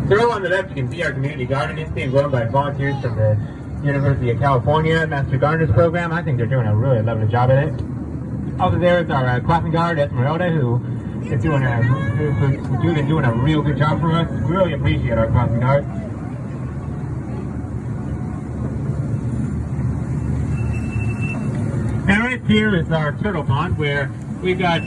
So on the left, you can see our community garden. It's being grown by volunteers from the University of California Master Gardeners Program. I think they're doing a really lovely job at it. Also there is our crossing guard, Esmeralda, who's been doing a real good job for us. We really appreciate our crossing guard. And right here is our turtle pond where we've got,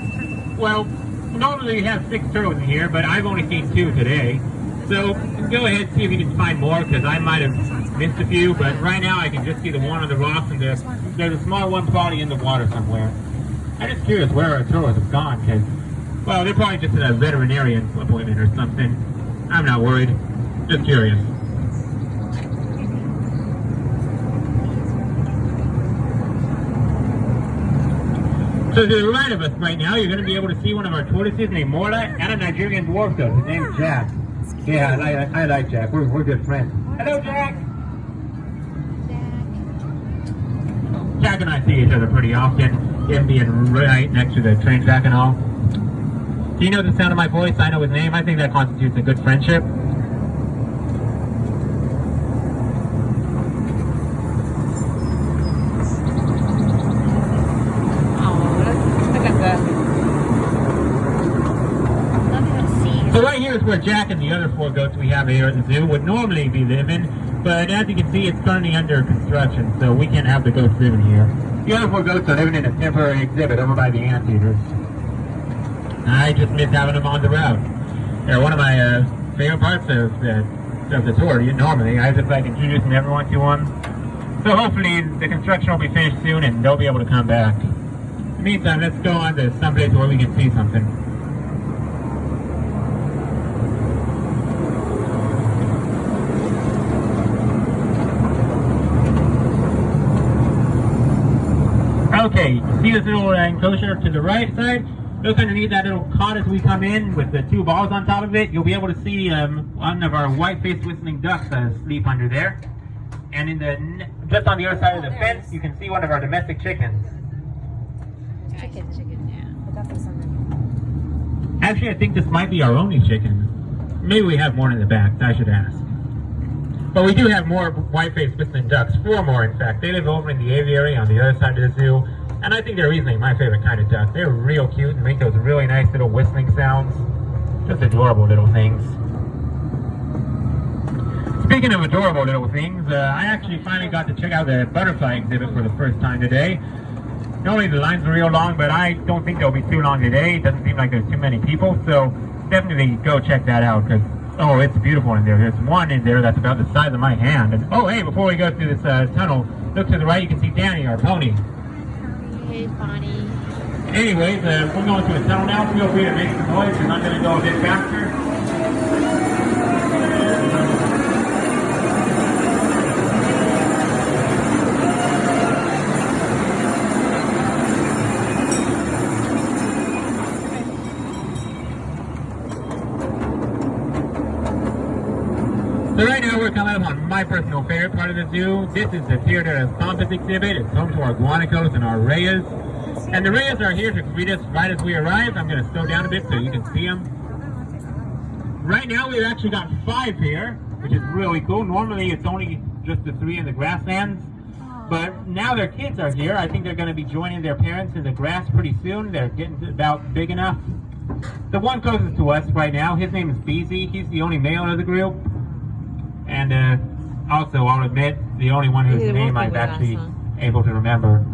well, normally we have 6 turtles in here, but I've only seen 2 today. So go ahead and see if you can find more, because I might have missed a few, but right now I can just see the one on the rocks, and there's a small one probably in the water somewhere. I'm just curious where our turtles have gone, because, well, they're probably just at a veterinarian appointment or something. I'm not worried. Just curious. So to the right of us right now, you're going to be able to see one of our tortoises named Morla and a Nigerian dwarf goat. His name is Jack. Yeah, I like Jack. We're good friends. Hello, Jack. Jack and I see each other pretty often, him being right next to the train track and all. Do you know the sound of my voice? I know his name. I think that constitutes a good friendship. So right here is where Jack and the other 4 goats we have here at the zoo would normally be living, but as you can see, it's currently under construction, so we can't have the goats living here. The other 4 goats are living in a temporary exhibit over by the anteaters. I just miss having them on the route. They're one of my favorite parts of the tour. Normally, I just like introducing everyone to them. So hopefully the construction will be finished soon and they'll be able to come back. In the meantime, let's go on to someplace where we can see something. Okay, see this little enclosure to the right side? Look underneath that little cot as we come in with the 2 balls on top of it. You'll be able to see one of our white-faced whistling ducks sleep under there. And just on the other side of the fence, you can see one of our domestic chickens. Chicken, yeah. Actually, I think this might be our only chicken. Maybe we have more in the back, I should ask. But we do have more white-faced whistling ducks, 4 more in fact. They live over in the aviary on the other side of the zoo. And I think they're easily my favorite kind of duck. They're real cute and make those really nice little whistling sounds. Just adorable little things. Speaking of adorable little things, I actually finally got to check out the butterfly exhibit for the first time today. Normally the lines are real long, but I don't think they'll be too long today. It doesn't seem like there's too many people, so definitely go check that out, because, oh, it's beautiful in there. There's one in there that's about the size of my hand. And, oh, hey, before we go through this tunnel, look to the right, you can see Danny, our pony. Hey, Bonnie. Anyways, we're going through a tunnel now. Feel free to make some noise because I'm going to go a bit faster. So right now we're coming up on my personal favorite part of the zoo. This is the Theater of Pampas exhibit. It's home to our guanacos and our rheas. And the rheas are here to greet us right as we arrive. I'm going to slow down a bit so you can see them. Right now we've actually got 5 here, which is really cool. Normally it's only just the 3 in the grasslands. But now their kids are here. I think they're going to be joining their parents in the grass pretty soon. They're getting about big enough. The one closest to us right now, his name is Beezy. He's the only male of the group. And also, I'll admit, the only one whose name I'm actually able to remember.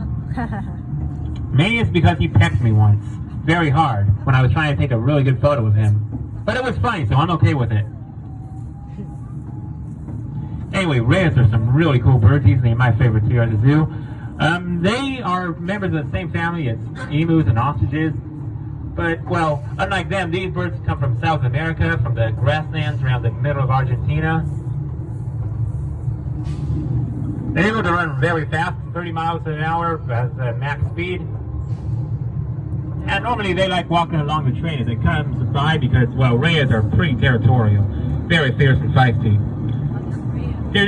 Maybe it's because he pecked me once, very hard, when I was trying to take a really good photo of him. But it was funny, so I'm okay with it. Anyway, rheas are some really cool birds. These are my favorites here at the zoo. They are members of the same family as emus and ostriches. But, well, unlike them, these birds come from South America, from the grasslands around the middle of Argentina. They're able to run very fast, 30 miles an hour as max speed. And normally they like walking along the train as it comes by because, well, rheas are pretty territorial, very fierce and feisty. Their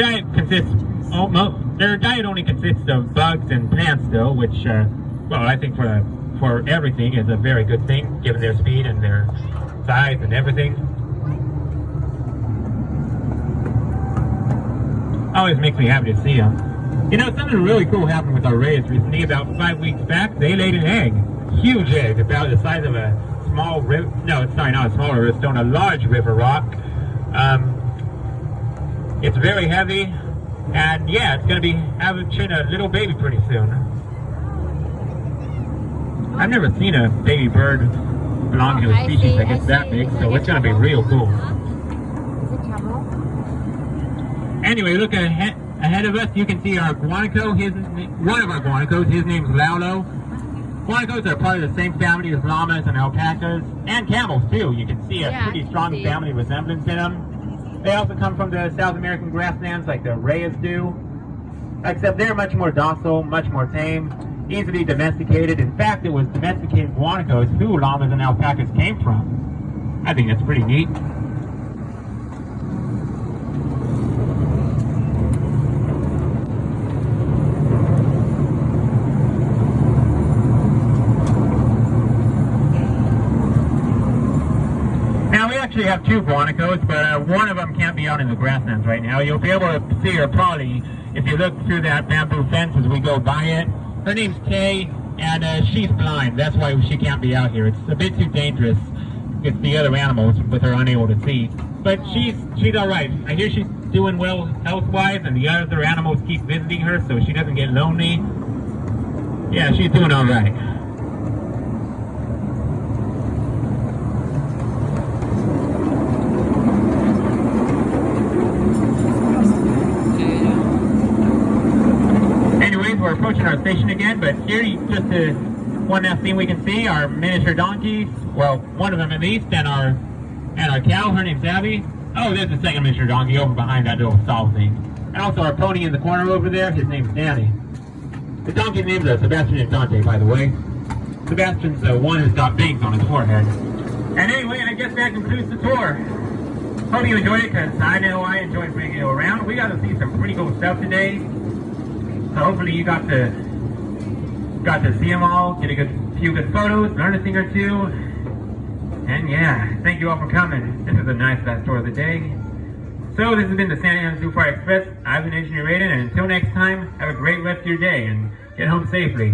diet only consists of bugs and plants, though, which, well, I think for everything is a very good thing, given their speed and their size and everything. Always makes me happy to see them. You know, something really cool happened with our rays recently. About 5 weeks back, they laid an egg. Huge egg, about the size of a small river. No, sorry, not a small river stone, a large river rock. It's very heavy, and yeah, it's going to be having a little baby pretty soon. I've never seen a baby bird belonging to a species that gets that big, so it's going to be real cool. Is it camel? Anyway, look ahead of us, you can see our guanaco. One of our guanacos, his name's Laulo. Guanacos are part of the same family as llamas and alpacas, and camels too. You can see a pretty strong family resemblance in them. They also come from the South American grasslands like the rheas do, except they're much more docile, much more tame, easily domesticated. In fact, it was domesticated guanacos who llamas and alpacas came from. I think that's pretty neat. We have two guanacos, but one of them can't be out in the grasslands right now. You'll be able to see her probably if you look through that bamboo fence as we go by it. Her name's Kay, and she's blind. That's why she can't be out here. It's a bit too dangerous. It's the other animals with her unable to see. But she's all right. I hear she's doing well health-wise, and the other animals keep visiting her so she doesn't get lonely. Yeah, she's doing all right. We're approaching our station again, but here, just one last thing we can see, our miniature donkeys, well, one of them at least, and our cow, her name's Abby. Oh, there's the second miniature donkey over behind that little stall thing. And also our pony in the corner over there, his name's Danny. The donkey's names are Sebastian and Dante, by the way. Sebastian's the one who's got bangs on his forehead. And anyway, I guess that concludes the tour. Hope you enjoyed it, because I know I enjoyed bringing you around. We got to see some pretty cool stuff today. So hopefully you got to see them all, get a few good photos, learn a thing or two. And yeah, thank you all for coming. This is a nice last tour of the day. So this has been the Santa Ana Zoo Fire Express. I've been Engineer Raiden, and until next time, have a great rest of your day and get home safely.